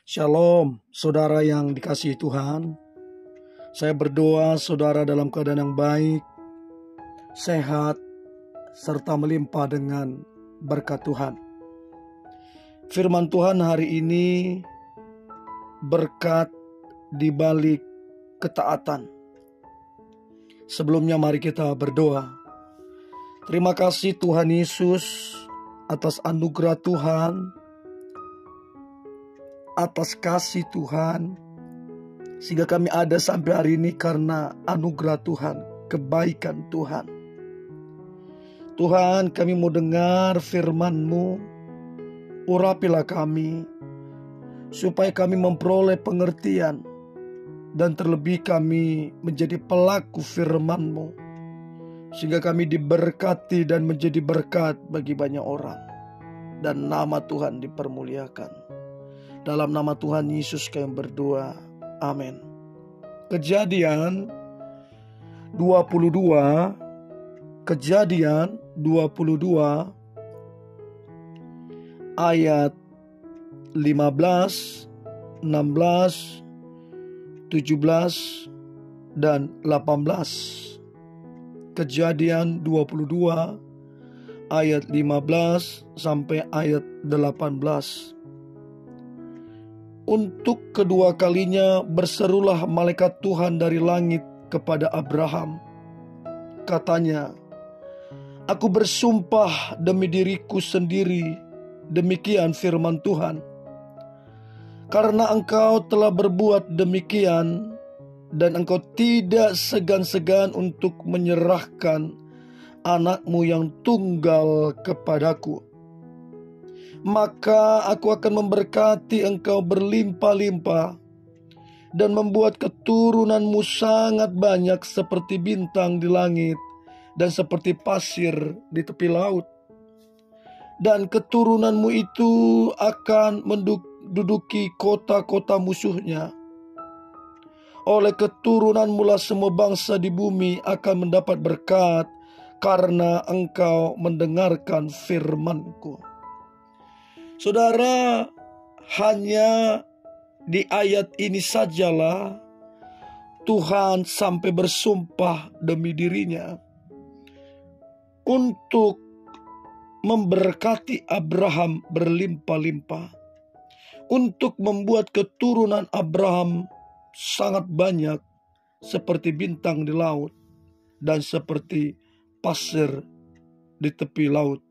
Shalom, saudara yang dikasihi Tuhan. Saya berdoa saudara dalam keadaan yang baik, sehat, serta melimpah dengan berkat Tuhan. Firman Tuhan hari ini berkat di balik ketaatan. Sebelumnya mari kita berdoa. Terima kasih Tuhan Yesus atas anugerah Tuhan, atas kasih Tuhan, sehingga kami ada sampai hari ini karena anugerah Tuhan, kebaikan Tuhan. Tuhan, kami mau dengar firman-Mu, urapilah kami, supaya kami memperoleh pengertian, dan terlebih kami menjadi pelaku firman-Mu, sehingga kami diberkati dan menjadi berkat bagi banyak orang, dan nama Tuhan dipermuliakan. Dalam nama Tuhan Yesus kami berdoa. Amin. Kejadian 22 ayat 15, 16, 17 dan 18. Kejadian 22 ayat 15 sampai ayat 18. Untuk kedua kalinya berserulah malaikat Tuhan dari langit kepada Abraham. Katanya, "Aku bersumpah demi diriku sendiri, demikian firman Tuhan. Karena engkau telah berbuat demikian, dan engkau tidak segan-segan untuk menyerahkan anakmu yang tunggal kepadaku, maka aku akan memberkati engkau berlimpah-limpah dan membuat keturunanmu sangat banyak seperti bintang di langit dan seperti pasir di tepi laut. Dan keturunanmu itu akan menduduki kota-kota musuhnya. Oleh keturunanmu lah semua bangsa di bumi akan mendapat berkat karena engkau mendengarkan firman-Ku." Saudara, hanya di ayat ini sajalah Tuhan sampai bersumpah demi dirinya untuk memberkati Abraham berlimpah-limpah, untuk membuat keturunan Abraham sangat banyak seperti bintang di laut dan seperti pasir di tepi laut.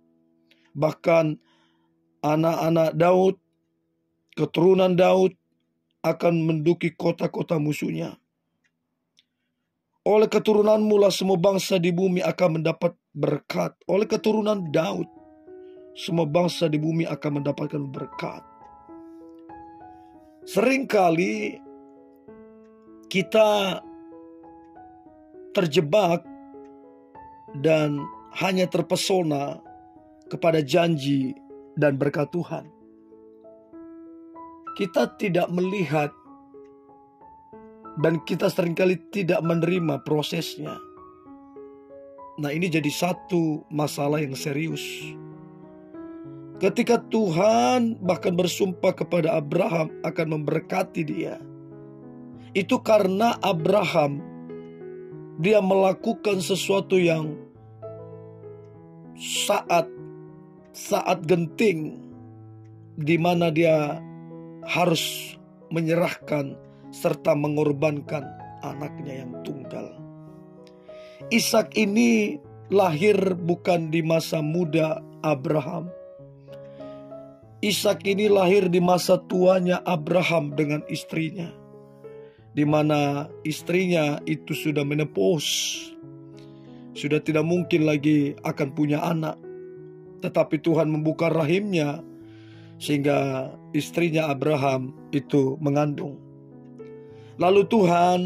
Bahkan anak-anak Daud, keturunan Daud akan menduduki kota-kota musuhnya. Oleh keturunanmu lah semua bangsa di bumi akan mendapat berkat. Oleh keturunan Daud, semua bangsa di bumi akan mendapatkan berkat. Seringkali kita terjebak dan hanya terpesona kepada janji dan berkat Tuhan. Kita tidak melihat dan kita seringkali tidak menerima prosesnya. Nah, ini jadi satu masalah yang serius. Ketika Tuhan bahkan bersumpah kepada Abraham akan memberkati dia, itu karena Abraham dia melakukan sesuatu yang saat genting, di mana dia harus menyerahkan serta mengorbankan anaknya yang tunggal. Ishak ini lahir bukan di masa muda Abraham. Ishak ini lahir di masa tuanya Abraham dengan istrinya, di mana istrinya itu sudah menopause, sudah tidak mungkin lagi akan punya anak. Tetapi Tuhan membuka rahimnya sehingga istrinya Abraham itu mengandung. Lalu Tuhan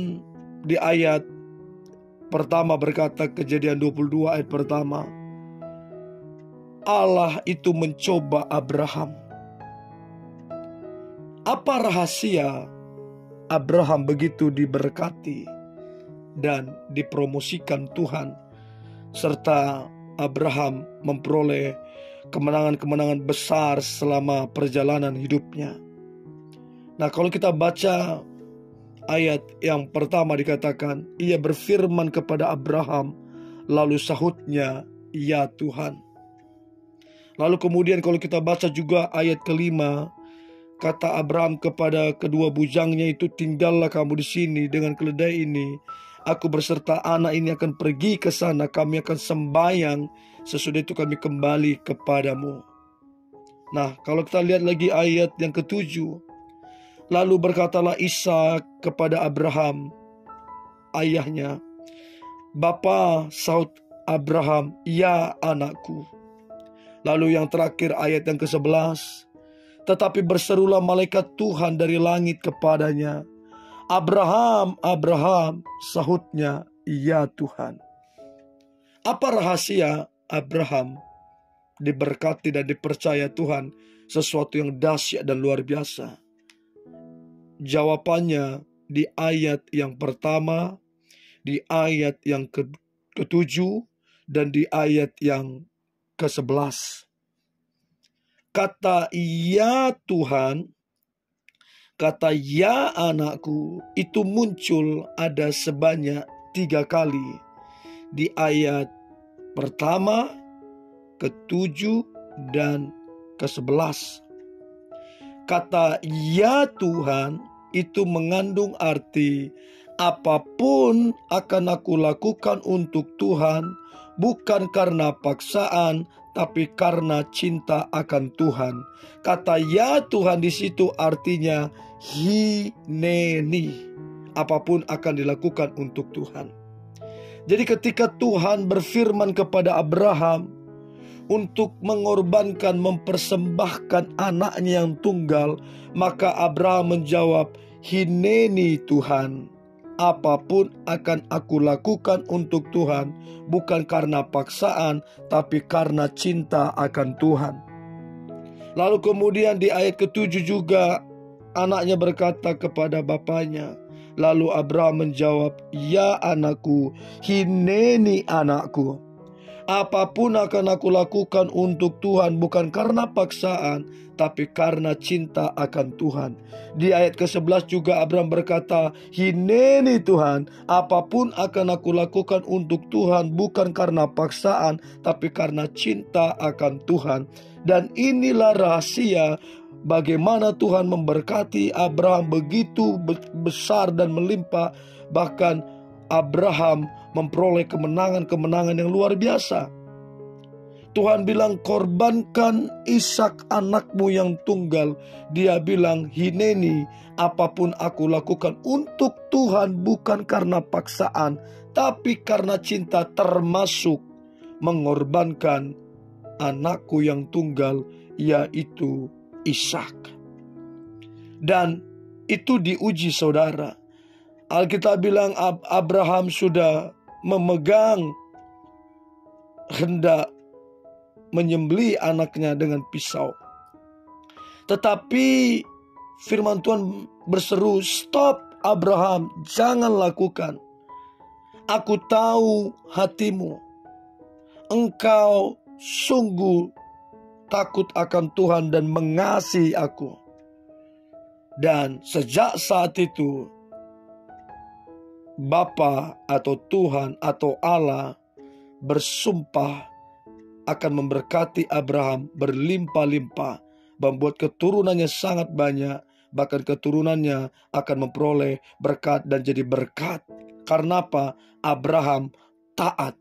di ayat pertama berkata, Kejadian 22 ayat pertama, Allah itu mencoba Abraham. Apa rahasia Abraham begitu diberkati dan dipromosikan Tuhan, serta Abraham memperoleh kemenangan-kemenangan besar selama perjalanan hidupnya? Nah, kalau kita baca ayat yang pertama dikatakan, ia berfirman kepada Abraham, lalu sahutnya, ya Tuhan. Lalu kemudian kalau kita baca juga ayat kelima, kata Abraham kepada kedua bujangnya itu, tinggallah kamu di sini dengan keledai ini. Aku berserta anak ini akan pergi ke sana, kami akan sembahyang, sesudah itu kami kembali kepadamu. Nah, kalau kita lihat lagi ayat yang ketujuh, lalu berkatalah Ishak kepada Abraham, ayahnya. Bapa, sahut Abraham, ya anakku. Lalu yang terakhir ayat yang ke-11, tetapi berserulah malaikat Tuhan dari langit kepadanya, Abraham, Abraham, sahutnya, ya Tuhan. Apa rahasia Abraham diberkati dan dipercaya Tuhan sesuatu yang dahsyat dan luar biasa? Jawabannya di ayat yang pertama, di ayat yang ke-7, dan di ayat yang ke-11. Kata ya Tuhan, kata ya anakku itu muncul ada sebanyak 3 kali. Di ayat pertama, ke-7, dan ke-11. Kata ya Tuhan itu mengandung arti apapun akan aku lakukan untuk Tuhan, bukan karena paksaan, tapi karena cinta akan Tuhan. Kata ya Tuhan di situ artinya hineni, apapun akan dilakukan untuk Tuhan. Jadi ketika Tuhan berfirman kepada Abraham untuk mengorbankan, mempersembahkan anaknya yang tunggal, maka Abraham menjawab, hineni Tuhan, apapun akan aku lakukan untuk Tuhan, bukan karena paksaan, tapi karena cinta akan Tuhan. Lalu kemudian di ayat ke-7 juga anaknya berkata kepada bapaknya. Lalu Abraham menjawab, ya anakku, hineni anakku. Apapun akan aku lakukan untuk Tuhan, bukan karena paksaan, tapi karena cinta akan Tuhan. Di ayat ke-11 juga Abraham berkata, hineni Tuhan, apapun akan aku lakukan untuk Tuhan, bukan karena paksaan, tapi karena cinta akan Tuhan. Dan inilah rahasia bagaimana Tuhan memberkati Abraham begitu besar dan melimpah. Bahkan Abraham memperoleh kemenangan-kemenangan yang luar biasa. Tuhan bilang, korbankan Ishak anakmu yang tunggal. Dia bilang, hineni, apapun aku lakukan untuk Tuhan, bukan karena paksaan, tapi karena cinta, termasuk mengorbankan anakku yang tunggal, yaitu Ishak. Dan itu diuji, saudara. Alkitab bilang Abraham sudah memegang, hendak menyembelih anaknya dengan pisau. Tetapi firman Tuhan berseru, stop Abraham, jangan lakukan. Aku tahu hatimu. Engkau sungguh takut akan Tuhan dan mengasihi aku. Dan sejak saat itu, Bapa atau Tuhan atau Allah bersumpah akan memberkati Abraham berlimpah-limpah, membuat keturunannya sangat banyak, bahkan keturunannya akan memperoleh berkat dan jadi berkat. Karena apa? Abraham taat,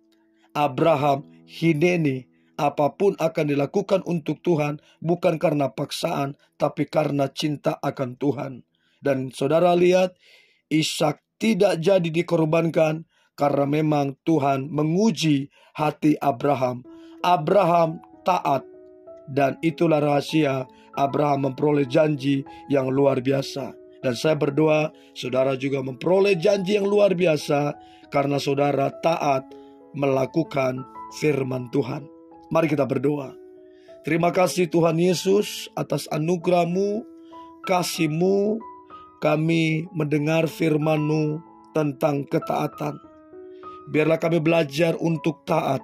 Abraham hineni, apapun akan dilakukan untuk Tuhan, bukan karena paksaan, tapi karena cinta akan Tuhan. Dan saudara lihat, Ishak tidak jadi dikorbankan karena memang Tuhan menguji hati Abraham. Abraham taat, dan itulah rahasia Abraham memperoleh janji yang luar biasa. Dan saya berdoa saudara juga memperoleh janji yang luar biasa karena saudara taat melakukan firman Tuhan. Mari kita berdoa. Terima kasih Tuhan Yesus atas anugerah-Mu, kasih-Mu. Kami mendengar firman-Mu tentang ketaatan. Biarlah kami belajar untuk taat.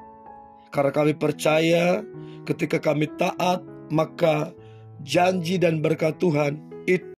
Karena kami percaya ketika kami taat, maka janji dan berkat Tuhan itu